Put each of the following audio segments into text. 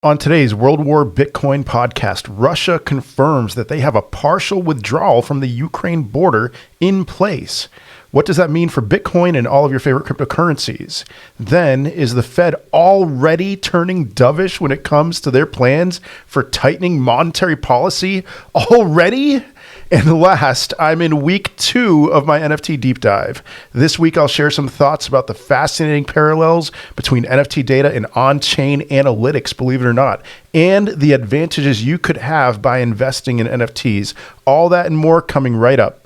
On today's World War Bitcoin podcast, Russia confirms that they have a partial withdrawal from the Ukraine border in place. What does that mean for Bitcoin and all of your favorite cryptocurrencies? Then, is the Fed already turning dovish when it comes to their plans for tightening monetary policy already? And last, I'm in week 2 of my NFT deep dive. This week, I'll share some thoughts about the fascinating parallels between NFT data and on-chain analytics, believe it or not, and the advantages you could have by investing in NFTs. All that and more coming right up.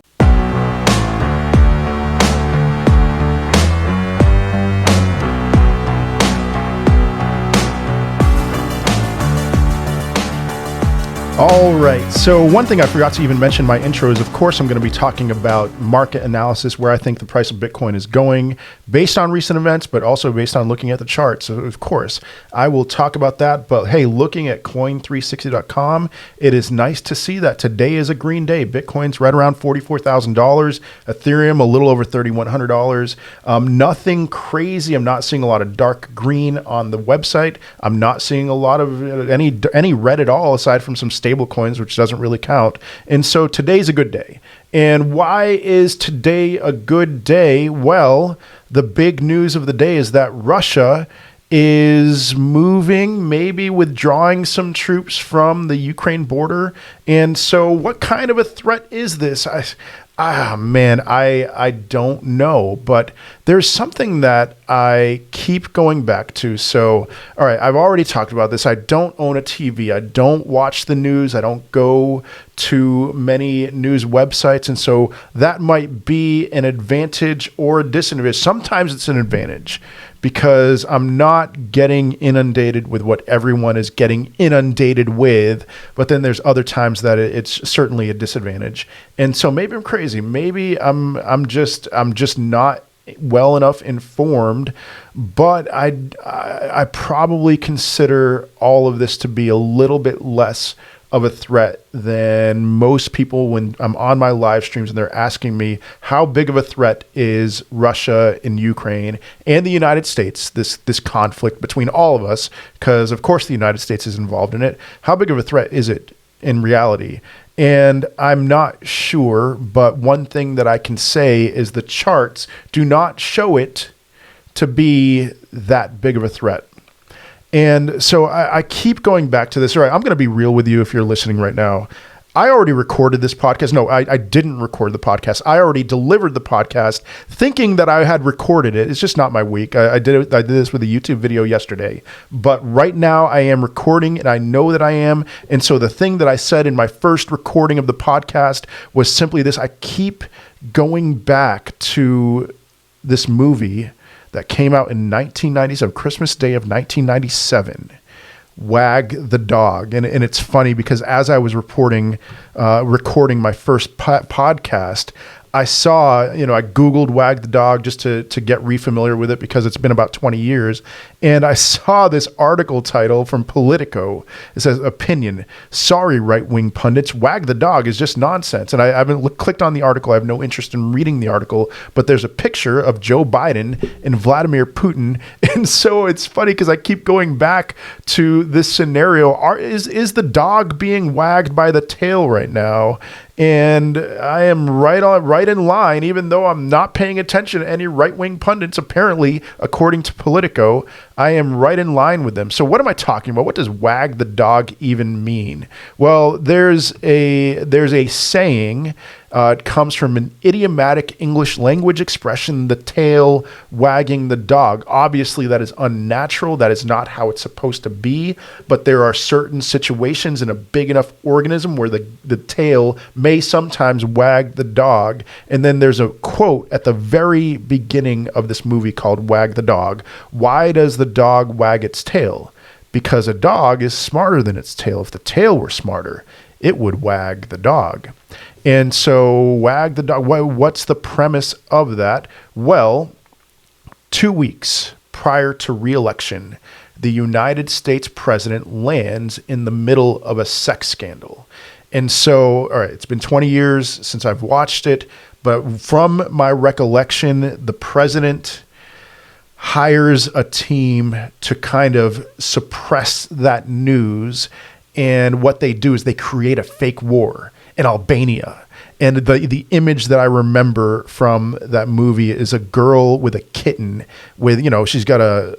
All right. So one thing I forgot to even mention in my intro is, of course, I'm going to be talking about market analysis, where I think the price of Bitcoin is going based on recent events, but also based on looking at the charts. So, of course, I will talk about that. But hey, looking at coin360.com, it is nice to see that today is a green day. Bitcoin's right around $44,000. Ethereum, a little over $3,100. Nothing crazy. I'm not seeing a lot of dark green on the website. I'm not seeing a lot of any red at all, aside from some stable coins, which doesn't really count. And so today's a good day. And why is today a good day? Well, the big news of the day is that Russia is moving, maybe withdrawing some troops from the Ukraine border. And so what kind of a threat is this? I don't know, but there's something that I keep going back to. So, all right, I've already talked about this. I don't own a TV. I don't watch the news. I don't go to many news websites. And so that might be an advantage or a disadvantage. Sometimes it's an advantage because I'm not getting inundated with what everyone is getting inundated with. But then there's other times that it's certainly a disadvantage. And so maybe I'm crazy. Maybe I'm just not well enough informed, but I probably consider all of this to be a little bit less of a threat than most people when I'm on my live streams and they're asking me how big of a threat is Russia and Ukraine and the United States, this conflict between all of us, because of course the United States is involved in it. How big of a threat is it in reality? And I'm not sure, but one thing that I can say is the charts do not show it to be that big of a threat. And so I keep going back to this. All right, I'm going to be real with you if you're listening right now. I already recorded this podcast. No, I didn't record the podcast. I already delivered the podcast thinking that I had recorded it. It's just not my week. I did this with a YouTube video yesterday. But right now I am recording, and I know that I am. And so the thing that I said in my first recording of the podcast was simply this. I keep going back to this movie that came out in 1997, Christmas Day of 1997. Wag the Dog. And it's funny because as I was recording my first podcast, I saw, I Googled Wag the Dog just to get refamiliar with it because it's been about 20 years. And I saw this article title from Politico. It says, "Opinion. Sorry, right-wing pundits. Wag the Dog is just nonsense." And I haven't clicked on the article. I have no interest in reading the article. But there's a picture of Joe Biden and Vladimir Putin. And so it's funny because I keep going back to this scenario. Is the dog being wagged by the tail right now? And I am right in line, even though I'm not paying attention to any right-wing pundits. Apparently, according to Politico, I am right in line with them. So what am I talking about? What does wag the dog even mean? Well, there's a saying. It comes from an idiomatic English language expression, the tail wagging the dog. Obviously, that is unnatural. That is not how it's supposed to be. But there are certain situations in a big enough organism where the tail may sometimes wag the dog. And then there's a quote at the very beginning of this movie called Wag the Dog. Why does the dog wag its tail? Because a dog is smarter than its tail. If the tail were smarter, it would wag the dog. And so wag the dog, what's the premise of that? Well, 2 weeks prior to re-election, the United States president lands in the middle of a sex scandal. And so, all right, it's been 20 years since I've watched it, but from my recollection, the president hires a team to kind of suppress that news. And what they do is they create a fake war in Albania. And the image that I remember from that movie is a girl with a kitten with, she's got the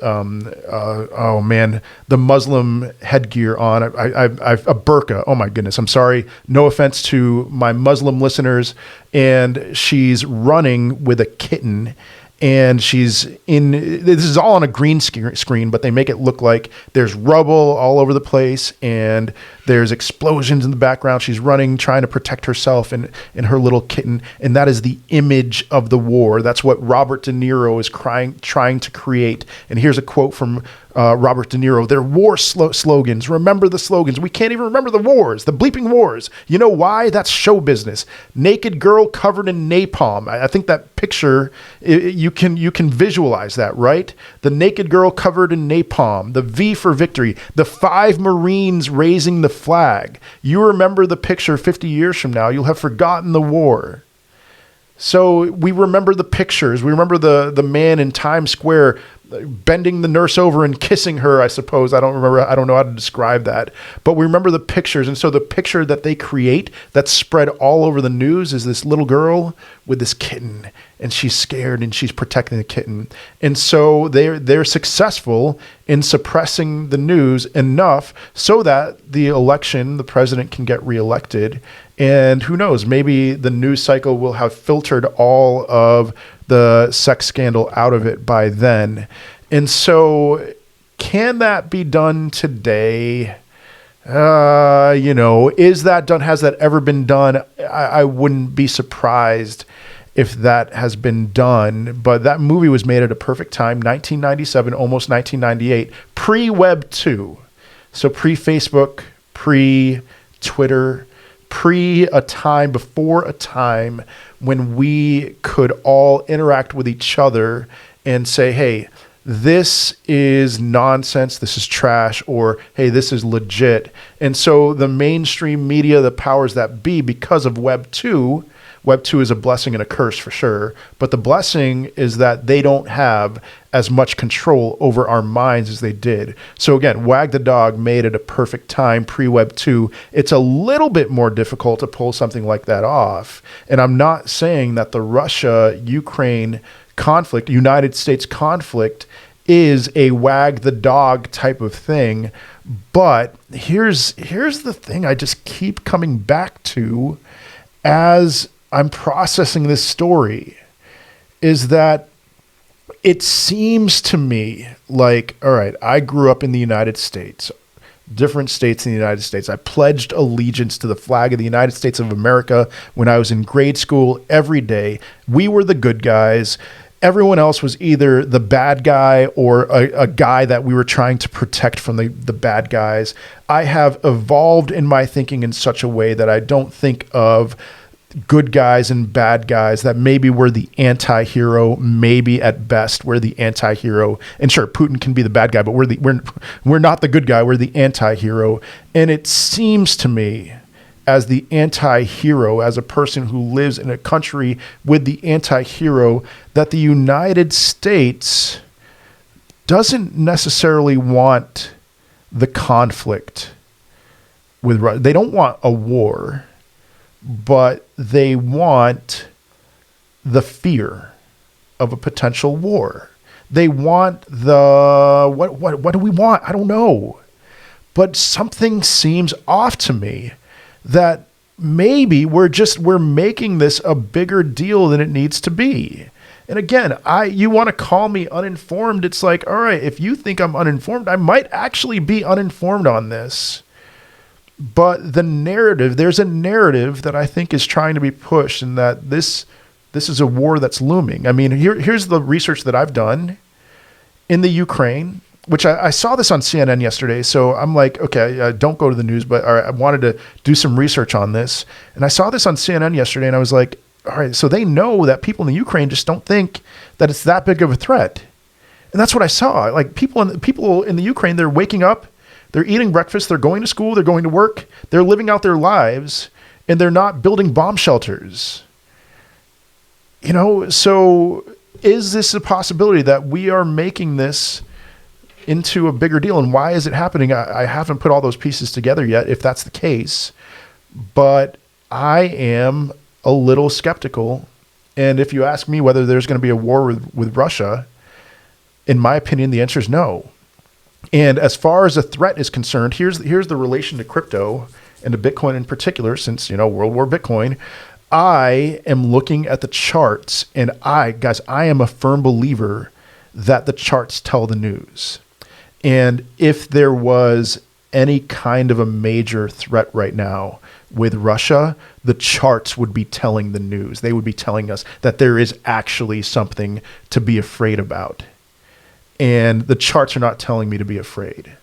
Muslim headgear on, a burqa. Oh my goodness. I'm sorry. No offense to my Muslim listeners. And she's running with a kitten. And this is all on a green screen, but they make it look like there's rubble all over the place and there's explosions in the background. She's running, trying to protect herself and her little kitten. And that is the image of the war. That's what Robert De Niro is trying to create. And here's a quote from Robert De Niro. They're war slogans. Remember the slogans. We can't even remember the wars, the bleeping wars. You know why? That's show business. Naked girl covered in napalm. I think that picture, you can visualize that, right? The naked girl covered in napalm, the V for victory, the 5 Marines raising the flag. You remember the picture 50 years from now, you'll have forgotten the war. So we remember the pictures. We remember the man in Times Square bending the nurse over and kissing her, I suppose. I don't know how to describe that. But we remember the pictures. And so the picture that they create that's spread all over the news is this little girl with this kitten. And she's scared and she's protecting the kitten. And so they're successful in suppressing the news enough so that the president can get reelected. And who knows, maybe the news cycle will have filtered all of the sex scandal out of it by then. And so can that be done today? Is that done? Has that ever been done? I wouldn't be surprised if that has been done. But that movie was made at a perfect time, 1997, almost 1998, pre-Web 2. So pre-Facebook, pre-Twitter, before a time when we could all interact with each other and say, hey, this is nonsense, this is trash, or hey, this is legit. And so the mainstream media, the powers that be, because of Web 2 is a blessing and a curse for sure. But the blessing is that they don't have as much control over our minds as they did. So again, Wag the Dog made it a perfect time, pre-Web 2. It's a little bit more difficult to pull something like that off. And I'm not saying that the Russia-Ukraine conflict, United States conflict, is a Wag the Dog type of thing. But here's the thing I just keep coming back to as I'm processing this story, is that it seems to me like, all right, I grew up in the United States, different states in the United States. I pledged allegiance to the flag of the United States of America when I was in grade school every day. We were the good guys. Everyone else was either the bad guy or a guy that we were trying to protect from the bad guys. I have evolved in my thinking in such a way that I don't think of good guys and bad guys, that maybe we're the anti-hero, maybe at best we're the anti-hero. And sure, Putin can be the bad guy, but we're not the good guy, we're the anti-hero. And it seems to me, as the anti-hero, as a person who lives in a country with the anti-hero, that the United States doesn't necessarily want the conflict with Russia. They don't want a war, but they want the fear of a potential war. They want what do we want? I don't know. But something seems off to me, that maybe we're making this a bigger deal than it needs to be. And again, you want to call me uninformed. It's like, all right, if you think I'm uninformed, I might actually be uninformed on this. But there's a narrative that I think is trying to be pushed, and that this is a war that's looming. I mean, here's the research that I've done in the Ukraine, which I saw this on CNN yesterday. So I'm like, okay, don't go to the news, but all right, I wanted to do some research on this. And I saw this on CNN yesterday, and I was like, all right, so they know that people in the Ukraine just don't think that it's that big of a threat. And that's what I saw. Like people in the Ukraine, they're waking up, they're eating breakfast, they're going to school, they're going to work, they're living out their lives, and they're not building bomb shelters. So is this a possibility that we are making this into a bigger deal? And why is it happening? I haven't put all those pieces together yet, if that's the case. But I am a little skeptical. And if you ask me whether there's going to be a war with Russia, in my opinion, the answer is no. And as far as a threat is concerned, here's the relation to crypto and to Bitcoin in particular, since, World War Bitcoin. I am looking at the charts, and I am a firm believer that the charts tell the news. And if there was any kind of a major threat right now with Russia, the charts would be telling the news. They would be telling us that there is actually something to be afraid about. And the charts are not telling me to be afraid.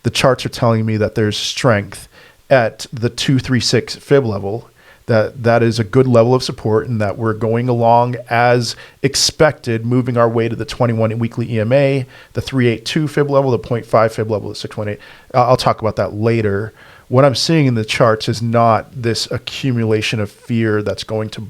The charts are telling me that there's strength at the 236 FIB level, that is a good level of support, and that we're going along as expected, moving our way to the 21 weekly EMA, the 382 FIB level, the 0.5 FIB level, the 618. I'll talk about that later. What I'm seeing in the charts is not this accumulation of fear that's going to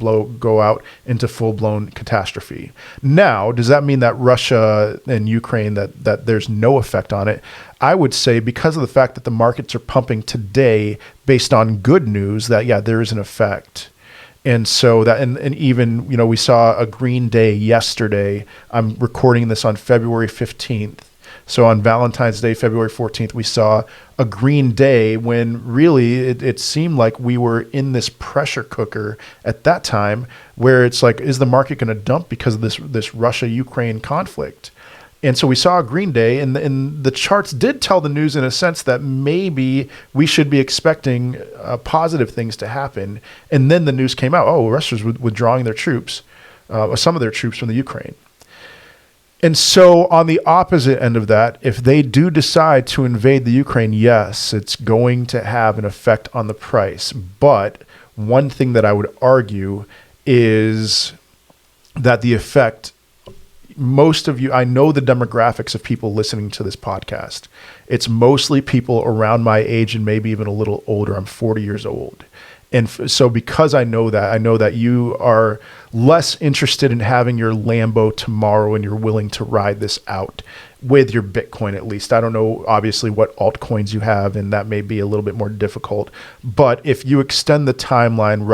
go out into full-blown catastrophe. Now, does that mean that Russia and Ukraine, that there's no effect on it? I would say because of the fact that the markets are pumping today based on good news, that, yeah, there is an effect. And so that, and even, we saw a green day yesterday. I'm recording this on February 15th. So on Valentine's Day, February 14th, we saw a green day when really it seemed like we were in this pressure cooker at that time, where it's like, is the market going to dump because of this Russia-Ukraine conflict? And so we saw a green day, and the charts did tell the news in a sense that maybe we should be expecting positive things to happen. And then the news came out, Russia's withdrawing their troops, some of their troops from the Ukraine. And so on the opposite end of that, if they do decide to invade the Ukraine, yes, it's going to have an effect on the price. But one thing that I would argue is that the effect, most of you, I know the demographics of people listening to this podcast. It's mostly people around my age and maybe even a little older. I'm 40 years old. And so because I know that you are less interested in having your Lambo tomorrow and you're willing to ride this out with your Bitcoin at least. I don't know, obviously, what altcoins you have, and that may be a little bit more difficult. But if you extend the timeline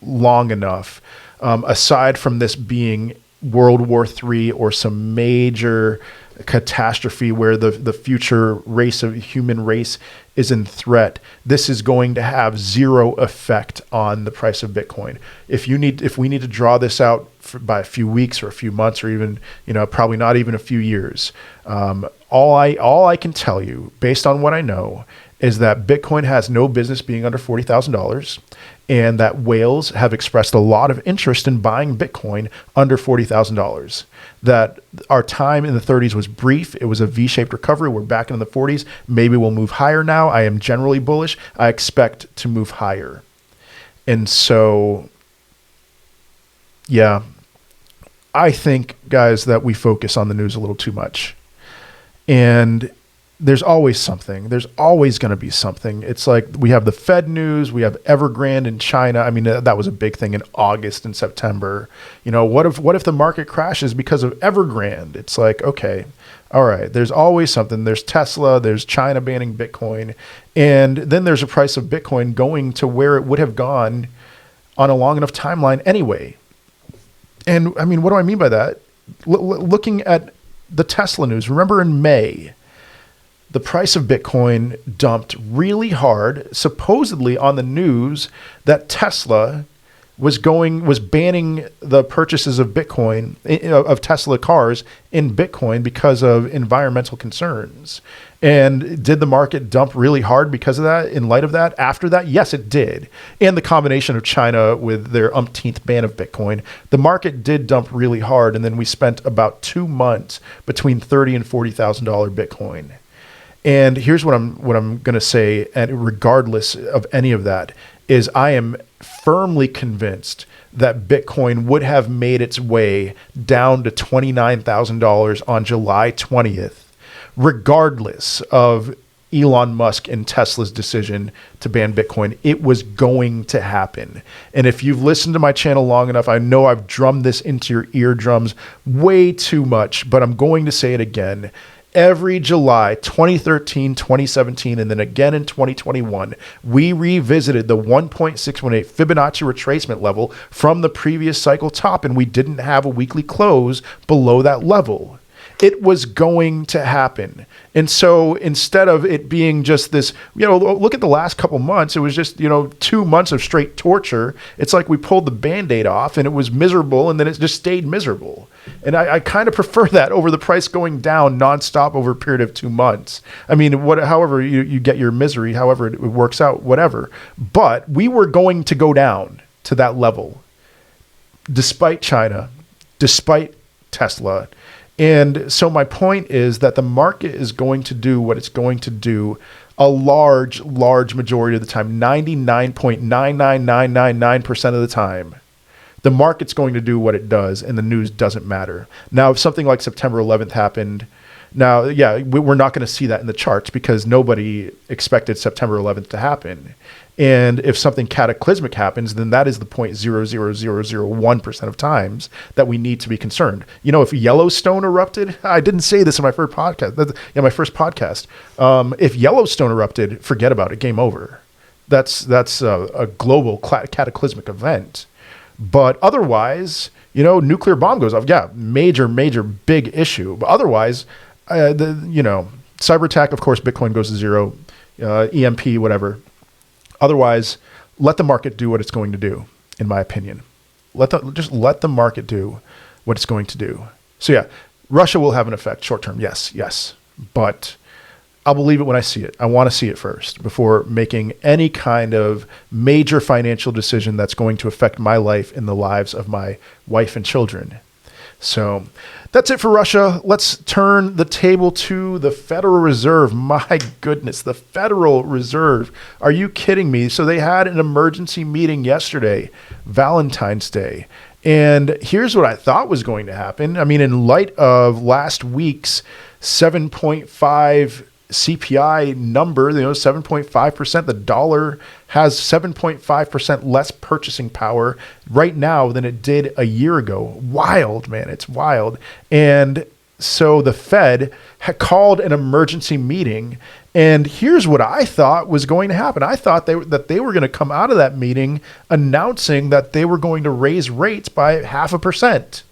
long enough, aside from this being World War III or some major catastrophe where the future human race is in threat, this is going to have zero effect on the price of Bitcoin. If we need to draw this out by a few weeks or a few months or even, probably not even a few years, all I can tell you based on what I know is that Bitcoin has no business being under $40,000, and that whales have expressed a lot of interest in buying Bitcoin under $40,000. That our time in the 30s was brief. It was a V-shaped recovery. We're back in the 40s. Maybe we'll move higher now. I am generally bullish. I expect to move higher. And so, yeah, I think, guys, that we focus on the news a little too much. And there's always something. There's always going to be something. It's like we have the Fed news. We have Evergrande in China. I mean, that was a big thing in August and September. What if the market crashes because of Evergrande? It's like, okay, all right. There's always something. There's Tesla. There's China banning Bitcoin. And then there's a price of Bitcoin going to where it would have gone on a long enough timeline anyway. And I mean, what do I mean by that? Looking at the Tesla news, remember in May, the price of Bitcoin dumped really hard, supposedly on the news that Tesla was banning the purchases of Bitcoin, of Tesla cars in Bitcoin because of environmental concerns. And did the market dump really hard because of that, in light of that? After that, yes, it did. And the combination of China with their umpteenth ban of Bitcoin, the market did dump really hard. And then we spent about 2 months between $30,000 and $40,000 Bitcoin. And here's what I'm going to say, and regardless of any of that, is I am firmly convinced that Bitcoin would have made its way down to $29,000 on July 20th, regardless of Elon Musk and Tesla's decision to ban Bitcoin. It was going to happen. And if you've listened to my channel long enough, I know I've drummed this into your eardrums way too much, but I'm going to say it again. Every July 2013, 2017, and then again in 2021, we revisited the 1.618 Fibonacci retracement level from the previous cycle top, and we didn't have a weekly close below that level. It was going to happen. And so instead of it being just this, look at the last couple months, it was just, 2 months of straight torture. It's like we pulled the Band-Aid off and it was miserable and then it just stayed miserable. And I kind of prefer that over the price going down nonstop over a period of 2 months. I mean, however you get your misery, however it works out, whatever. But we were going to go down to that level, despite China, despite Tesla. And so my point is that the market is going to do what it's going to do a large majority of the time, 99.99999% of the time. The market's going to do what it does and the news doesn't matter. Now, if something like September 11th happened, now, we're not going to see that in the charts because nobody expected September 11th to happen. And if something cataclysmic happens, then that is the 0.00001% of times that we need to be concerned. If Yellowstone erupted, I didn't say this in my first podcast. My first podcast. If Yellowstone erupted, forget about it. Game over. That's a global cataclysmic event. But otherwise, nuclear bomb goes off. Yeah, major big issue. But otherwise, cyber attack. Of course, Bitcoin goes to zero. EMP, whatever. Otherwise, let the market do what it's going to do, in my opinion. Just let the market do what it's going to do. So yeah, Russia will have an effect short term. Yes. But I'll believe it when I see it. I want to see it first before making any kind of major financial decision that's going to affect my life and the lives of my wife and children. So that's it for Russia. Let's turn the table to the Federal Reserve. My goodness, the Federal Reserve. Are you kidding me? So they had an emergency meeting yesterday, Valentine's Day. And here's what I thought was going to happen. I mean, in light of last week's 7.5 CPI number, 7.5%, the dollar has 7.5% less purchasing power right now than it did a year ago. Wild, man. It's wild. And so the Fed had called an emergency meeting. And here's what I thought was going to happen. I thought that they were going to come out of that meeting announcing that they were going to raise rates by 0.5%.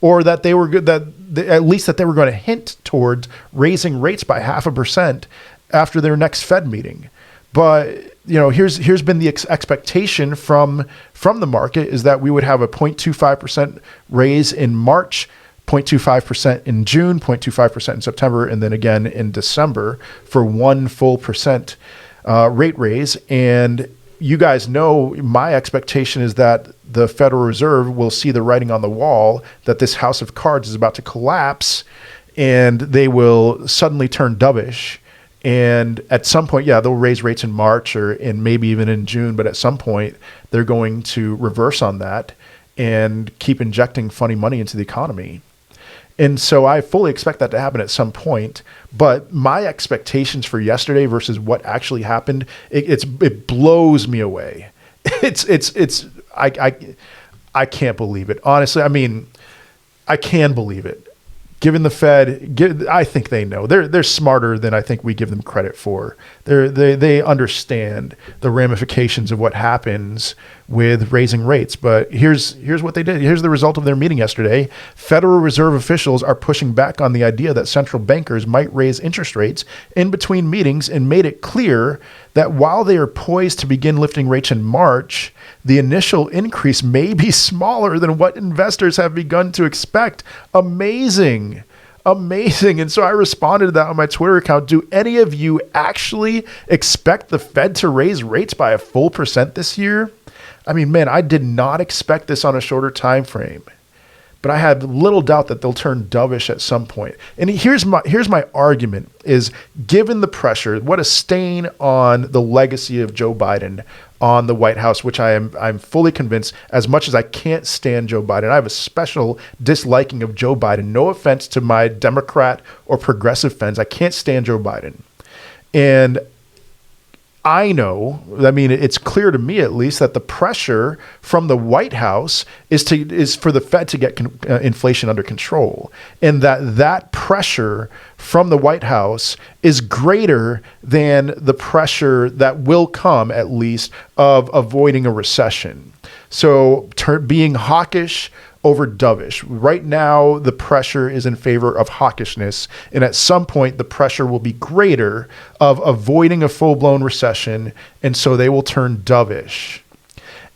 Or that they were good, at least that they were going to hint towards raising rates by 0.5% after their next Fed meeting. But here's been the expectation from the market is that we would have a 0.25% raise in March, 0.25% in June, 0.25% in September, and then again in December for 1 full percent rate raise. And you guys know my expectation is that the Federal Reserve will see the writing on the wall that this house of cards is about to collapse and they will suddenly turn dovish. And at some point, they'll raise rates in March or in maybe even in June, but at some point they're going to reverse on that and keep injecting funny money into the economy. And so I fully expect that to happen at some point. But my expectations for yesterday versus what actually happened, it blows me away. I can't believe it. Honestly, I mean, I can believe it. Given the Fed, I think they know. They're smarter than I think we give them credit for. They understand the ramifications of what happens with raising rates. But here's what they did. Here's the result of their meeting yesterday. Federal Reserve officials are pushing back on the idea that central bankers might raise interest rates in between meetings and made it clear that while they are poised to begin lifting rates in March, the initial increase may be smaller than what investors have begun to expect. Amazing. And so I responded to that on my Twitter account. Do any of you actually expect the Fed to raise rates by a full percent this year? I mean, man, I did not expect this on a shorter time frame. But I have little doubt that they'll turn dovish at some point. And here's my argument is, given the pressure, what a stain on the legacy of Joe Biden on the White House, which I'm fully convinced, as much as I can't stand Joe Biden, I have a special disliking of Joe Biden. No offense to my Democrat or progressive friends. I can't stand Joe Biden. And I know, I mean, it's clear to me at least that the pressure from the White House is for the Fed to get inflation under control, and that pressure from the White House is greater than the pressure that will come, at least, of avoiding a recession. So being hawkish over dovish. Right now, the pressure is in favor of hawkishness, and at some point, the pressure will be greater of avoiding a full-blown recession, and so they will turn dovish.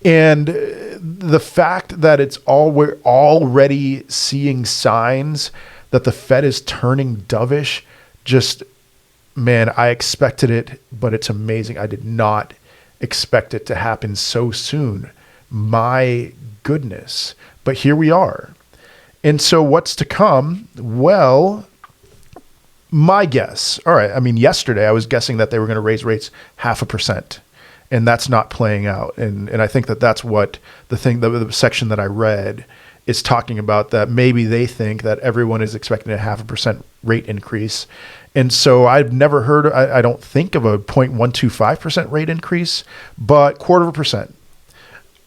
And the fact that we're already seeing signs that the Fed is turning dovish, man, I expected it, but it's amazing. I did not expect it to happen so soon. My goodness. But here we are. And so what's to come? Well, my guess. All right. I mean, yesterday I was guessing that they were going to raise rates 0.5%, and that's not playing out. And I think that's what the section that I read is talking about, that maybe they think that everyone is expecting a 0.5% rate increase. And so I've never heard, I don't think of a 0.125% rate increase, but 0.25%.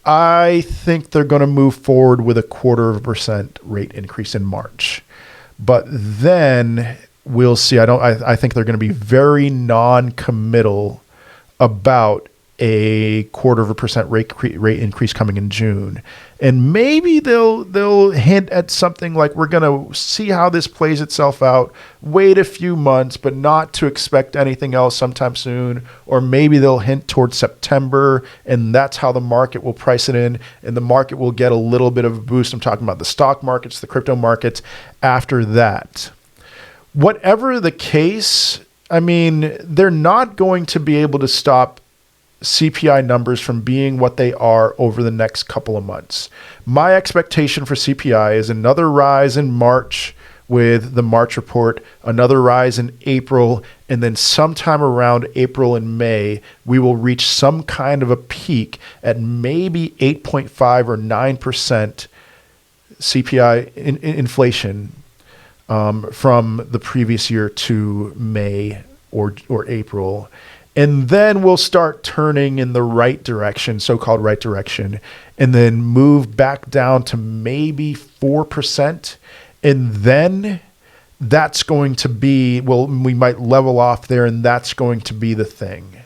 I think they're going to move forward with a 0.25% rate increase in March, but then we'll see. I think they're going to be very non-committal about a 0.25% rate increase coming in June, and maybe they'll hint at something like, we're going to see how this plays itself out, wait a few months, but not to expect anything else sometime soon. Or maybe they'll hint towards September, and that's how the market will price it in, and the market will get a little bit of a boost. I'm talking about the stock markets, the crypto markets after that. Whatever the case, I mean, they're not going to be able to stop CPI numbers from being what they are over the next couple of months. My expectation for CPI is another rise in March with the March report, another rise in April, and then sometime around April and May, we will reach some kind of a peak at maybe 8.5 or 9% CPI inflation from the previous year to May or April. And then we'll start turning in the right direction, so-called right direction, and then move back down to maybe 4%. And then that's going to be, we might level off there, and that's going to be the thing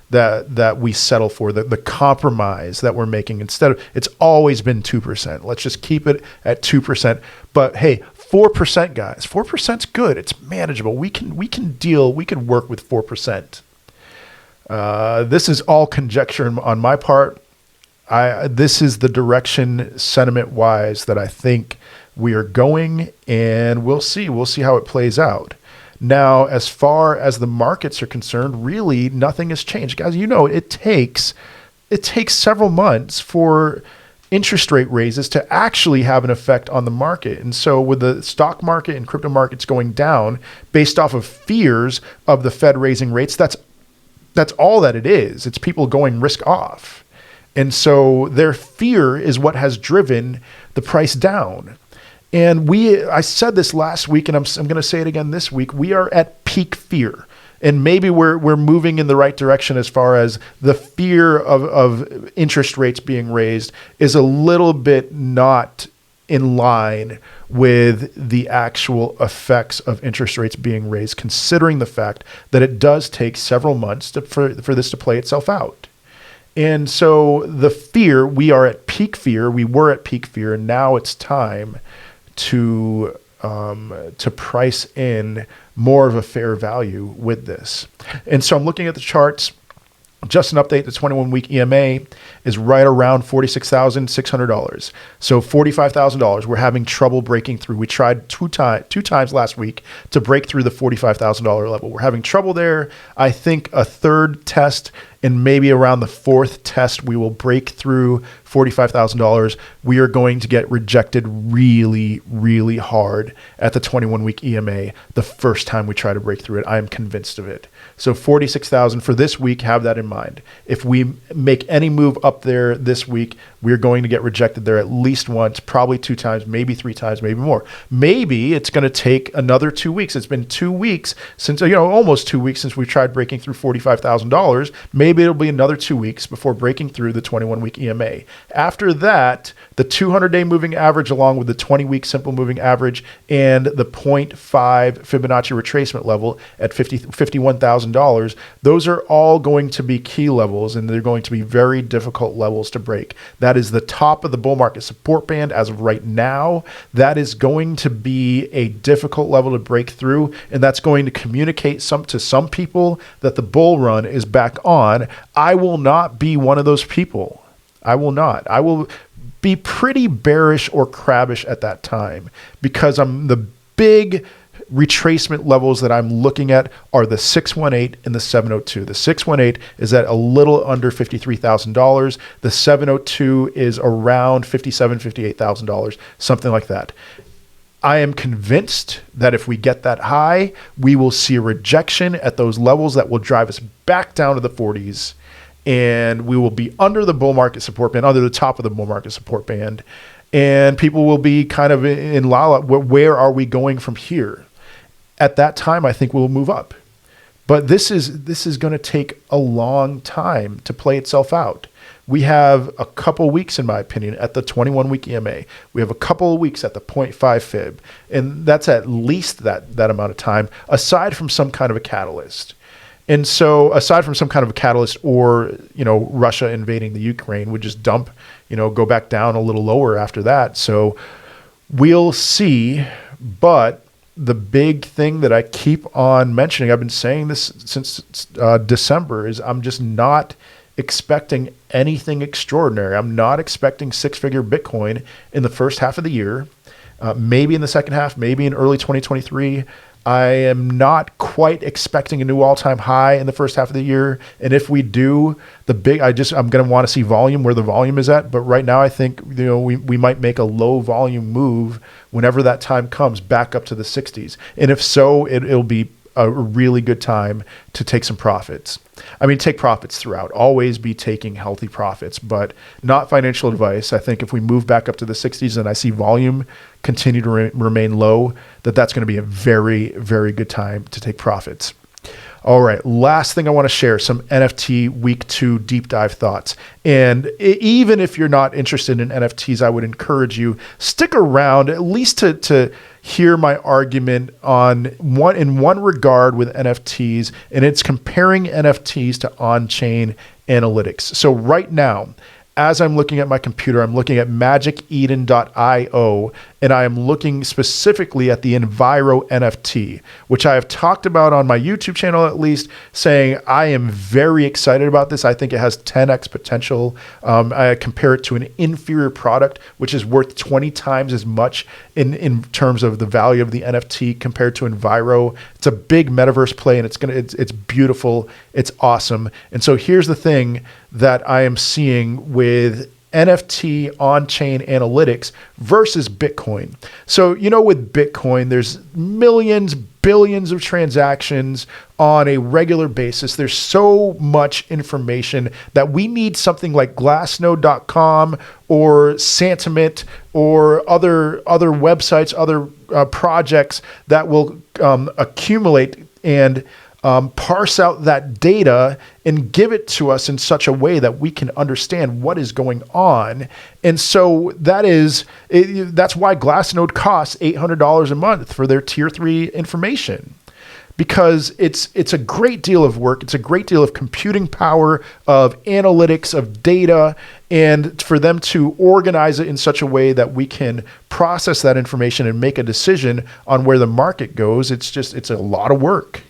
that we settle for, the compromise that we're making. Instead of, it's always been 2%. Let's just keep it at 2%. But hey, 4%, guys, 4%'s good. It's manageable. We can work with 4%. This is all conjecture on my part. This is the direction sentiment-wise that I think we are going, and we'll see. We'll see how it plays out. Now, as far as the markets are concerned, really nothing has changed. Guys, it takes several months for interest rate raises to actually have an effect on the market. And so with the stock market and crypto markets going down based off of fears of the Fed raising rates, that's all that it is. It's people going risk off. And so their fear is what has driven the price down. And I said this last week, and I'm going to say it again this week. We are at peak fear. And maybe we're moving in the right direction as far as the fear of interest rates being raised is a little bit not in line with the actual effects of interest rates being raised, considering the fact that it does take several months for this to play itself out. And so the fear, we were at peak fear, and now it's time to price in more of a fair value with this. And so I'm looking at the charts. Just an update, the 21-week EMA is right around $46,600. So $45,000. We're having trouble breaking through. We tried two times last week to break through the $45,000 level. We're having trouble there. I think a third test and maybe around the fourth test, we will break through $45,000. We are going to get rejected really, really hard at the 21-week EMA the first time we try to break through it. I am convinced of it. So 46,000 for this week, have that in mind. If we make any move up there this week, we're going to get rejected there at least once, probably 2 times, maybe 3 times, maybe more. Maybe it's going to take another 2 weeks. It's been 2 weeks since, almost 2 weeks since we tried breaking through $45,000. Maybe it'll be another 2 weeks before breaking through the 21-week EMA. After that, the 200-day moving average along with the 20-week simple moving average and the 0.5 Fibonacci retracement level at $51,000, those are all going to be key levels, and they're going to be very difficult levels to break. That is the top of the bull market support band as of right now. That is going to be a difficult level to break through, and that's going to communicate to some people that the bull run is back on. I will not be one of those people. I will not. I will be pretty bearish or crabbish at that time, because the big retracement levels that I'm looking at are the 618 and the 702. The 618 is at a little under $53,000. The 702 is around $57,000, $58,000, something like that. I am convinced that if we get that high, we will see a rejection at those levels that will drive us back down to the 40s. And we will be under the bull market support band, under the top of the bull market support band. And people will be kind of in la-la, where are we going from here? At that time, I think we'll move up. But this is going to take a long time to play itself out. We have a couple weeks, in my opinion, at the 21-week EMA. We have a couple of weeks at the 0.5 Fib. And that's at least that amount of time, aside from some kind of a catalyst. And so aside from some kind of a catalyst or, Russia invading the Ukraine would just dump, go back down a little lower after that. So we'll see. But the big thing that I keep on mentioning, I've been saying this since December, is I'm just not expecting anything extraordinary. I'm not expecting 6-figure Bitcoin in the first half of the year, maybe in the second half, maybe in early 2023. I am not quite expecting a new all-time high in the first half of the year. And if we do, I'm going to want to see volume where the volume is at. But right now, I think, we might make a low volume move whenever that time comes back up to the 60s. And if so, it'll be a really good time to take some profits. I mean, take profits throughout. Always be taking healthy profits, but not financial advice. I think if we move back up to the 60s and I see volume continue to remain low, that's going to be a very, very good time to take profits. All right, last thing I want to share, some NFT week 2 deep dive thoughts. And even if you're not interested in NFTs, I would encourage you, stick around at least to hear my argument in one regard with NFTs, and it's comparing NFTs to on-chain analytics. So right now, as I'm looking at my computer, I'm looking at magiceden.io, and I am looking specifically at the Enviro NFT, which I have talked about on my YouTube channel at least, saying I am very excited about this. I think it has 10x potential. I compare it to an inferior product, which is worth 20 times as much in terms of the value of the NFT compared to Enviro. It's a big metaverse play, and it's beautiful. It's awesome. And so here's the thing that I am seeing with NFT on-chain analytics versus Bitcoin. So, with Bitcoin, there's millions, billions of transactions on a regular basis. There's so much information that we need something like glassnode.com or Santiment or other websites, other projects that will accumulate and parse out that data and give it to us in such a way that we can understand what is going on. And so that's why Glassnode costs $800 a month for their tier 3 information, because it's a great deal of work. It's a great deal of computing power, of analytics, of data, and for them to organize it in such a way that we can process that information and make a decision on where the market goes. It's a lot of work.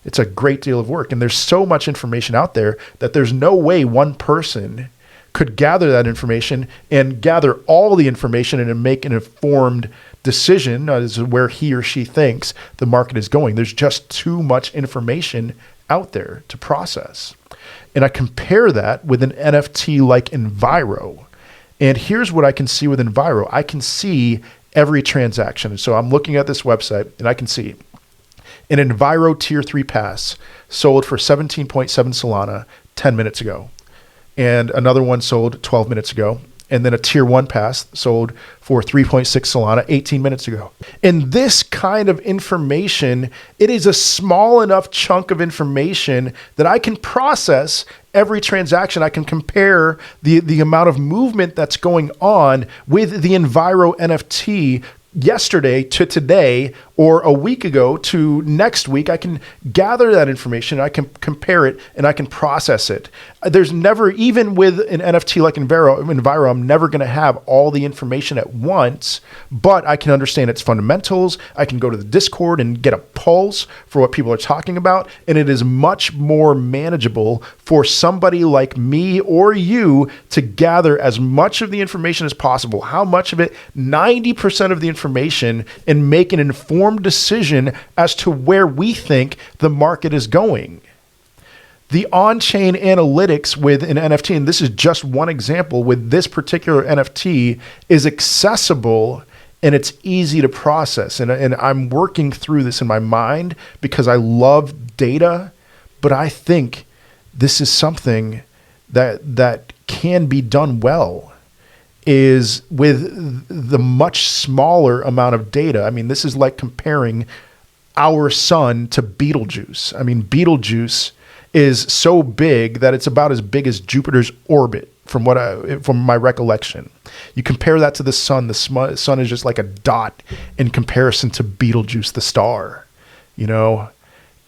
It's a great deal of work. And there's so much information out there that there's no way one person could gather that information and gather all the information and make an informed decision as to where he or she thinks the market is going. There's just too much information out there to process. And I compare that with an NFT like Enviro. And here's what I can see with Enviro. I can see every transaction. So I'm looking at this website and I can see an Enviro Tier 3 pass sold for 17.7 Solana 10 minutes ago. And another one sold 12 minutes ago. And then a Tier 1 pass sold for 3.6 Solana 18 minutes ago. And this kind of information, it is a small enough chunk of information that I can process every transaction. I can compare the amount of movement that's going on with the Enviro NFT yesterday to today, or a week ago to next week. I can gather that information, I can compare it, and I can process it. There's never, even with an NFT like Enviro, I'm never going to have all the information at once, but I can understand its fundamentals. I can go to the Discord and get a pulse for what people are talking about, and it is much more manageable for somebody like me or you to gather as much of the information as possible. How much of it? 90% of the information, and make an informed decision as to where we think the market is going. The on-chain analytics with an NFT, and this is just one example with this particular NFT, is accessible and it's easy to process. And I'm working through this in my mind because I love data, but I think this is something that can be done well, is with the much smaller amount of data. I mean, this is like comparing our sun to Betelgeuse. I mean, Betelgeuse is so big that it's about as big as Jupiter's orbit from my recollection. You compare that to the sun is just like a dot in comparison to Betelgeuse, the star,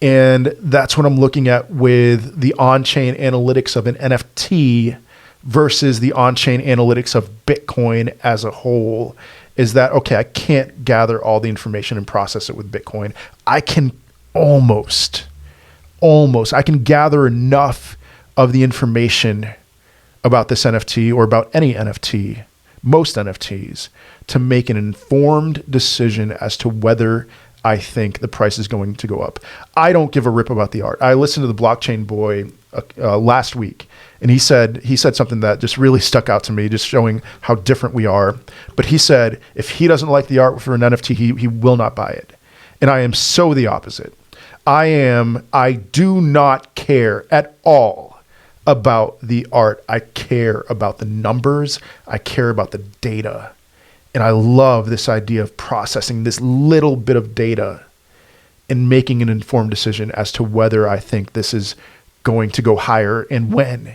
And that's what I'm looking at with the on-chain analytics of an NFT versus the on-chain analytics of Bitcoin as a whole. Is that, okay, I can't gather all the information and process it with Bitcoin. I can almost, I can gather enough of the information about this NFT or about any NFT, most NFTs, to make an informed decision as to whether I think the price is going to go up. I don't give a rip about the art. I listened to the Blockchain Boy last week, and he said something that just really stuck out to me, just showing how different we are. But he said if he doesn't like the art for an NFT, he will not buy it. And I am so the opposite. I do not care at all about the art. I care about the numbers. I care about the data. And I love this idea of processing this little bit of data and making an informed decision as to whether I think this is going to go higher and when,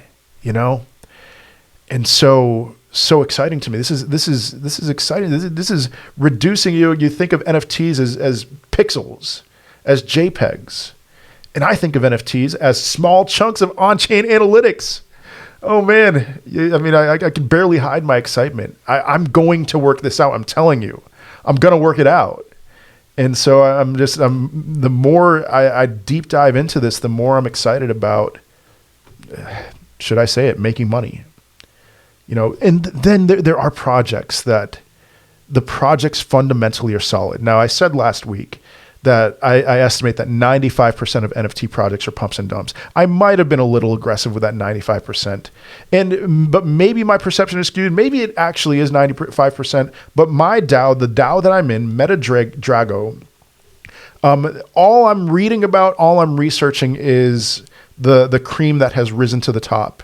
And so exciting to me. This is exciting. This is reducing, you think of NFTs as pixels, as JPEGs. And I think of NFTs as small chunks of on-chain analytics. Oh man, I mean, I can barely hide my excitement. I'm going to work this out. I'm telling you, I'm going to work it out. And so the more I deep dive into this, the more I'm excited about, should I say it, making money. And then there are projects that the projects fundamentally are solid. Now, I said last week that I estimate that 95% of NFT projects are pumps and dumps. I might have been a little aggressive with that 95%. But maybe my perception is skewed. Maybe it actually is 95%. But my DAO, the DAO that I'm in, MetaDrago, all I'm reading about, all I'm researching is the cream that has risen to the top.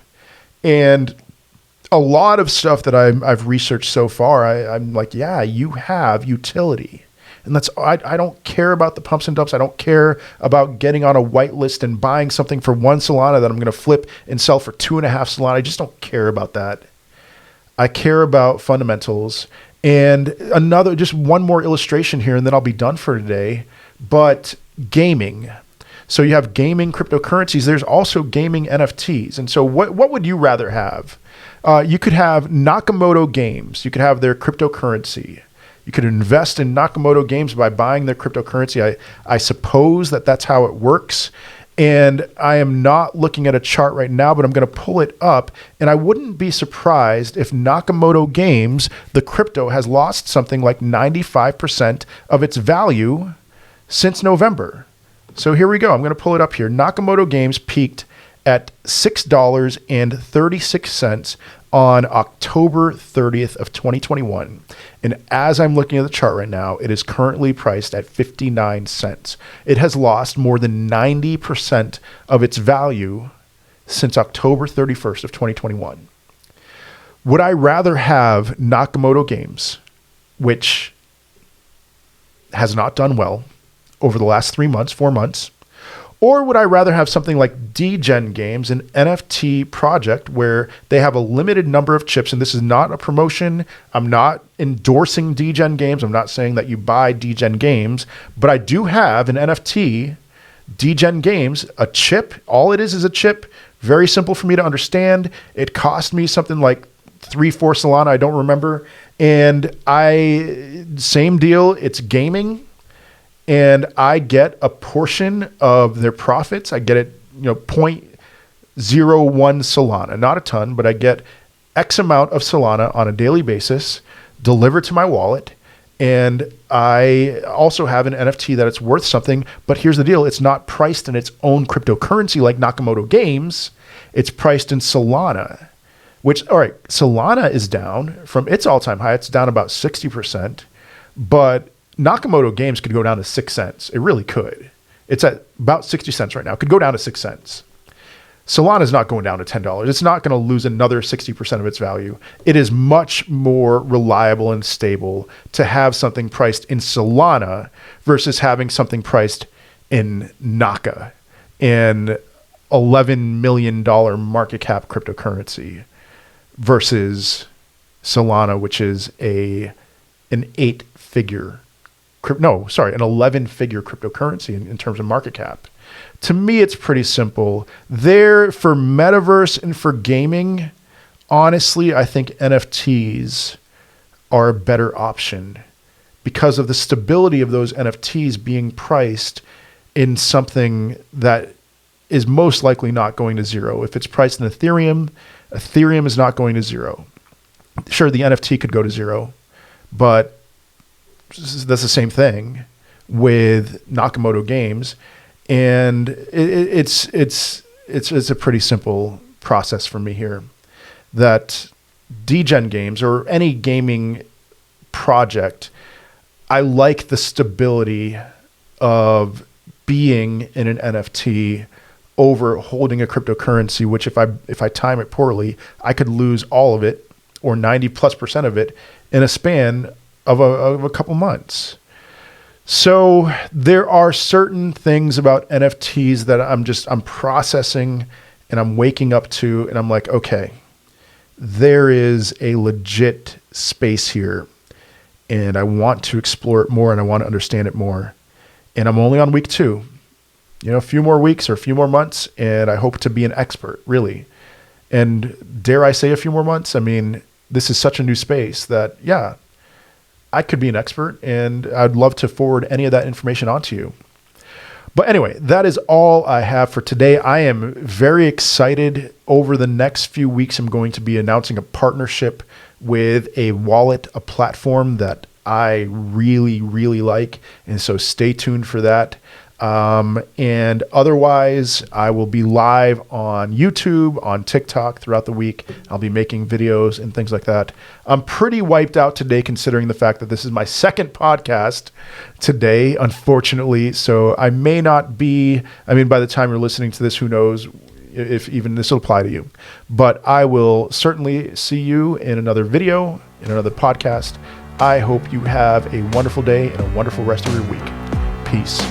And a lot of stuff that I've researched so far, I'm like, yeah, you have utility. And I don't care about the pumps and dumps. I don't care about getting on a whitelist and buying something for 1 Solana that I'm going to flip and sell for 2.5 Solana. I just don't care about that. I care about fundamentals. And just one more illustration here, and then I'll be done for today. But gaming. So you have gaming cryptocurrencies. There's also gaming NFTs. And so what would you rather have? You could have Nakamoto Games. You could have their cryptocurrency. You could invest in Nakamoto Games by buying their cryptocurrency. I suppose that's how it works. And I am not looking at a chart right now, but I'm going to pull it up. And I wouldn't be surprised if Nakamoto Games, the crypto, has lost something like 95% of its value since November. So here we go. I'm going to pull it up here. Nakamoto Games peaked at $6.36 on October 30th of 2021. And as I'm looking at the chart right now, it is currently priced at 59 cents. It has lost more than 90% of its value since October 31st of 2021. Would I rather have Nakamoto Games, which has not done well over the last 4 months, or would I rather have something like DGen Games, an NFT project where they have a limited number of chips? And this is not a promotion. I'm not endorsing DGen Games. I'm not saying that you buy DGen Games, but I do have an NFT, DGen Games, a chip. All it is a chip. Very simple for me to understand. It cost me something like 3-4 Solana. I don't remember. And same deal. It's gaming. And I get a portion of their profits. I get it, 0.01 Solana, not a ton, but I get X amount of Solana on a daily basis delivered to my wallet. And I also have an NFT that it's worth something. But here's the deal. It's not priced in its own cryptocurrency like Nakamoto Games. It's priced in Solana, which, all right, Solana is down from its all-time high. It's down about 60%. But Nakamoto Games could go down to 6 cents. It really could. It's at about 60 cents right now. It could go down to 6 cents. Solana is not going down to $10. It's not going to lose another 60% of its value. It is much more reliable and stable to have something priced in Solana versus having something priced in Naka, in $11 million market cap cryptocurrency, versus Solana, which is an 8-figure an 11-figure cryptocurrency in terms of market cap. To me, it's pretty simple. There, for metaverse and for gaming, honestly, I think NFTs are a better option because of the stability of those NFTs being priced in something that is most likely not going to zero. If it's priced in Ethereum is not going to zero. Sure, the NFT could go to zero, but that's the same thing with Nakamoto Games, and it's a pretty simple process for me here. That DGen Games or any gaming project, I like the stability of being in an NFT over holding a cryptocurrency, which if I time it poorly, I could lose all of it or 90+% of it in a span of a couple months. So there are certain things about NFTs that I'm processing and I'm waking up to, and I'm like, okay, there is a legit space here and I want to explore it more and I want to understand it more. And I'm only on week 2, a few more weeks or a few more months, and I hope to be an expert, really. And dare I say a few more months? I mean, this is such a new space that, yeah, I could be an expert, and I'd love to forward any of that information onto you. But anyway, that is all I have for today. I am very excited. Over the next few weeks, I'm going to be announcing a partnership with a wallet, a platform that I really, really like. And so stay tuned for that. And otherwise, I will be live on YouTube, on TikTok throughout the week. I'll be making videos and things like that. I'm pretty wiped out today, considering the fact that this is my second podcast today, unfortunately. So I may not be, by the time you're listening to this, who knows if even this will apply to you. But I will certainly see you in another video, in another podcast. I hope you have a wonderful day and a wonderful rest of your week. Peace.